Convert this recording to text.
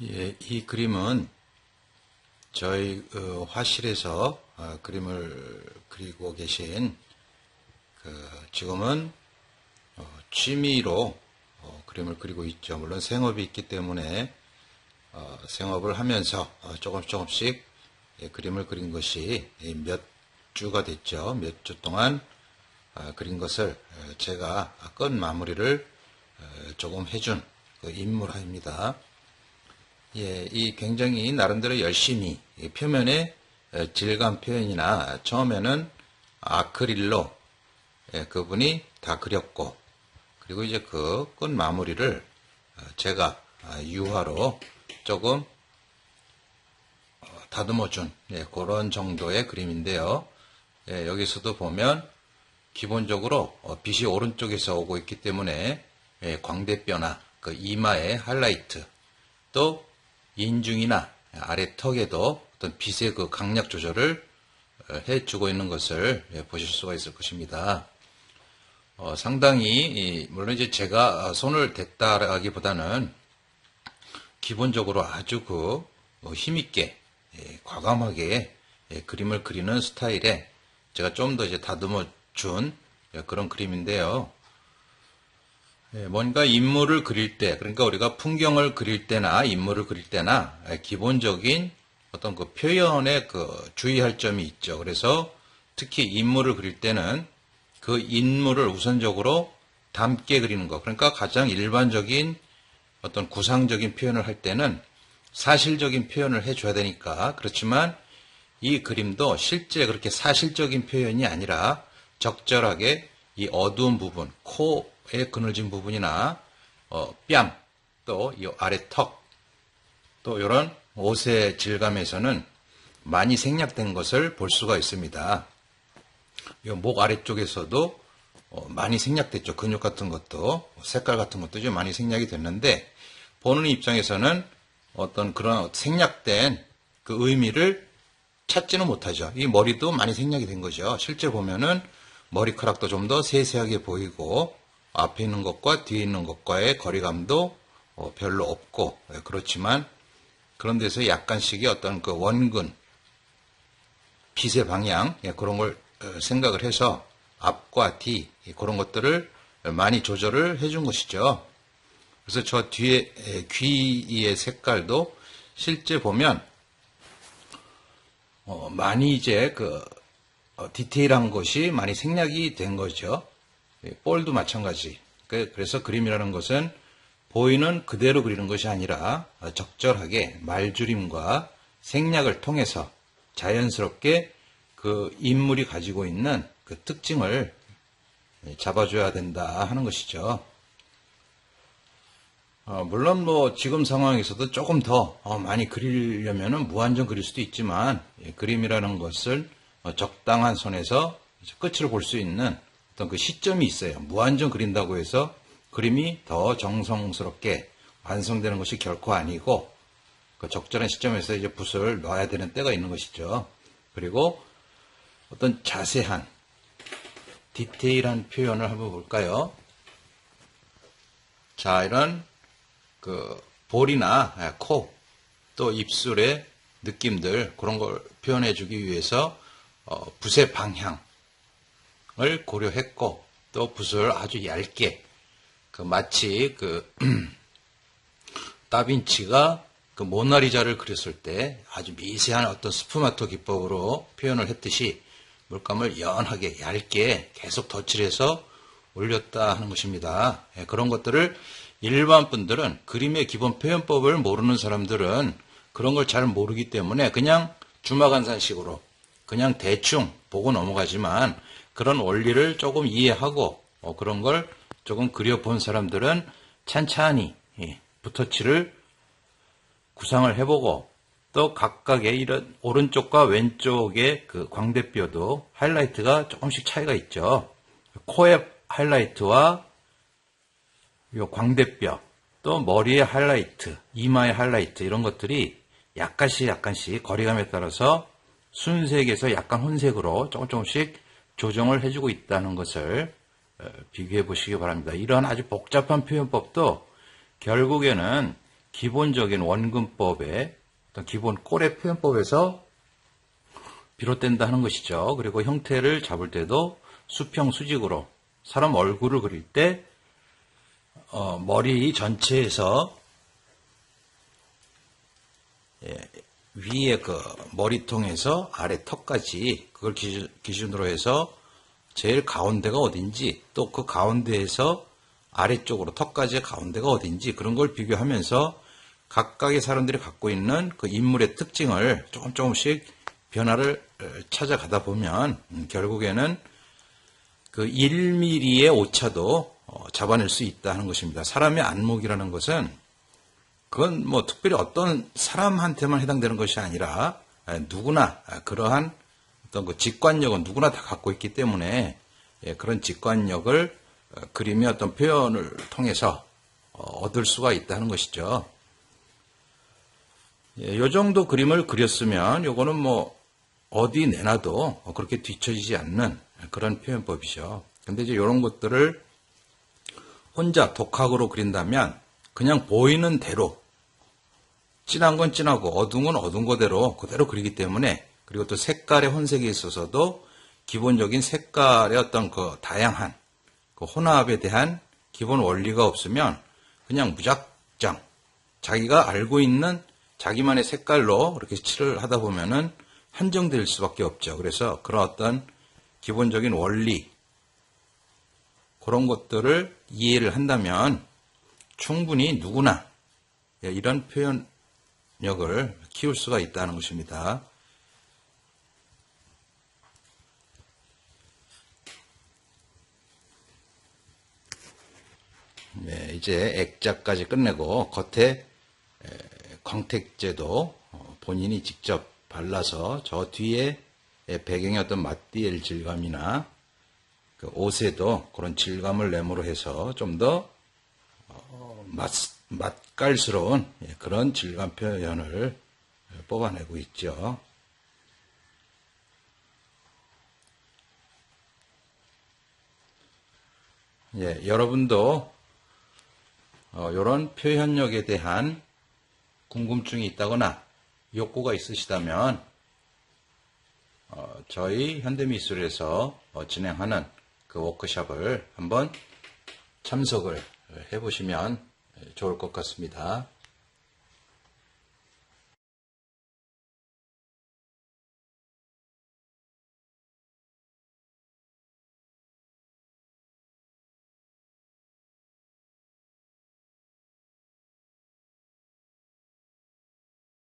예, 이 그림은 저희 화실에서 그림을 그리고 계신 지금은 취미로 그림을 그리고 있죠. 물론 생업이 있기 때문에 생업을 하면서 조금씩 그림을 그린 것이 몇 주가 됐죠. 몇 주 동안 그린 것을 제가 끝 마무리를 조금 해준 그 인물화입니다. 예, 이 굉장히 나름대로 열심히 표면의 질감 표현이나 처음에는 아크릴로 그분이 다 그렸고, 그리고 이제 그 끝 마무리를 제가 유화로 조금 다듬어준 그런 정도의 그림인데요. 여기서도 보면 기본적으로 빛이 오른쪽에서 오고 있기 때문에 광대뼈나 그 이마의 하이라이트, 또 인중이나 아래 턱에도 어떤 빛의 그 강약 조절을 해주고 있는 것을 보실 수가 있을 것입니다. 상당히 물론 이제 제가 손을 댔다라기보다는 기본적으로 아주 그 힘있게 과감하게 그림을 그리는 스타일에 제가 좀 더 이제 다듬어 준 그런 그림인데요. 뭔가 인물을 그릴 때, 그러니까 우리가 풍경을 그릴 때나 인물을 그릴 때나 기본적인 어떤 그 표현에 주의할 점이 있죠. 그래서 특히 인물을 그릴 때는 그 인물을 우선적으로 닮게 그리는 것. 그러니까 가장 일반적인 어떤 구상적인 표현을 할 때는 사실적인 표현을 해줘야 되니까. 그렇지만 이 그림도 실제 그렇게 사실적인 표현이 아니라 적절하게 이 어두운 부분, 코에 그늘진 부분이나 뺨, 또 이 아래 턱, 또 이런 옷의 질감에서는 많이 생략된 것을 볼 수가 있습니다. 이 목 아래쪽에서도 많이 생략됐죠. 근육 같은 것도, 색깔 같은 것도 좀 많이 생략이 됐는데, 보는 입장에서는 어떤 그런 생략된 그 의미를 찾지는 못하죠. 이 머리도 많이 생략이 된 거죠. 실제 보면은 머리카락도 좀 더 세세하게 보이고, 앞에 있는 것과 뒤에 있는 것과의 거리감도 별로 없고, 그렇지만 그런 데서 약간씩의 어떤 그 원근, 빛의 방향, 그런 걸 생각을 해서 앞과 뒤, 그런 것들을 많이 조절을 해준 것이죠. 그래서 저 뒤에 귀의 색깔도 실제 보면 많이 이제 디테일한 것이 많이 생략이 된 거죠. 볼도 마찬가지. 그래서 그림이라는 것은 보이는 그대로 그리는 것이 아니라 적절하게 말줄임과 생략을 통해서 자연스럽게 그 인물이 가지고 있는 그 특징을 잡아줘야 된다 하는 것이죠. 물론 지금 상황에서도 조금 더 많이 그리려면은 무한정 그릴 수도 있지만, 그림이라는 것을 적당한 선에서 끝을 볼 수 있는 어떤 그 시점이 있어요. 무한정 그린다고 해서 그림이 더 정성스럽게 완성되는 것이 결코 아니고, 그 적절한 시점에서 이제 붓을 놔야 되는 때가 있는 것이죠. 그리고 어떤 자세한 디테일한 표현을 한번 볼까요? 자, 이런 볼이나 코, 또 입술의 느낌들, 그런 걸 표현해 주기 위해서 붓의 방향을 고려했고, 또 붓을 아주 얇게, 마치 다빈치가 모나리자를 그렸을 때 아주 미세한 어떤 스푸마토 기법으로 표현을 했듯이 물감을 연하게 얇게 계속 덧칠해서 올렸다 하는 것입니다. 그런 것들을 일반 분들은, 그림의 기본 표현법을 모르는 사람들은 그런 걸 잘 모르기 때문에 그냥 주마간산식으로 그냥 대충 보고 넘어가지만, 그런 원리를 조금 이해하고 그런 걸 조금 그려본 사람들은 찬찬히 붓터치를 구상을 해보고, 또 각각의 이런 오른쪽과 왼쪽의 그 광대뼈도 하이라이트가 조금씩 차이가 있죠. 코의 하이라이트와 요 광대뼈, 또 머리의 하이라이트, 이마의 하이라이트, 이런 것들이 약간씩 거리감에 따라서 순색에서 약간 혼색으로 조금씩 조정을 해주고 있다는 것을 비교해 보시기 바랍니다. 이러한 아주 복잡한 표현법도 결국에는 기본적인 원근법의 어떤 기본 꼴의 표현법에서 비롯된다 하는 것이죠. 그리고 형태를 잡을 때도 수평 수직으로 사람 얼굴을 그릴 때 머리 전체에서 위에 그 머리통에서 아래 턱까지 그걸 기준으로 해서 제일 가운데가 어딘지 또 그 가운데에서 아래쪽으로 턱까지의 가운데가 어딘지 그런 걸 비교하면서 각각의 사람들이 갖고 있는 그 인물의 특징을 조금씩 변화를 찾아가다 보면 결국에는 그 1mm의 오차도 잡아낼 수 있다 하는 것입니다. 사람의 안목이라는 것은 그건 뭐 특별히 어떤 사람한테만 해당되는 것이 아니라 누구나 그러한 어떤 그 직관력은 누구나 다 갖고 있기 때문에 그런 직관력을 그림의 어떤 표현을 통해서 얻을 수가 있다는 것이죠. 이 정도 그림을 그렸으면 요거는 뭐 어디 내놔도 그렇게 뒤처지지 않는 그런 표현법이죠. 근데 이제 이런 것들을 혼자 독학으로 그린다면 그냥 보이는 대로 진한 건 진하고 어두운 건 어두운 거대로 그대로 그리기 때문에 그리고 또 색깔의 혼색에 있어서도 기본적인 색깔의 어떤 그 다양한 그 혼합에 대한 기본 원리가 없으면 그냥 무작정 자기가 알고 있는 자기만의 색깔로 그렇게 칠을 하다 보면은 한정될 수밖에 없죠. 그래서 그런 어떤 기본적인 원리 그런 것들을 이해를 한다면 충분히 누구나 이런 표현력을 키울 수가 있다는 것입니다. 네, 이제 액자까지 끝내고 겉에 광택제도 본인이 직접 발라서 저 뒤에 배경의 어떤 마띠엘 질감이나 그 옷에도 그런 질감을 내모로 해서 좀 더 맛깔스러운 그런 질감 표현을 뽑아내고 있죠. 예, 여러분도 이런 표현력에 대한 궁금증이 있다거나 욕구가 있으시다면 저희 현대미술에서 진행하는 그 워크숍을 한번 참석을 해보시면 좋을 것 같습니다.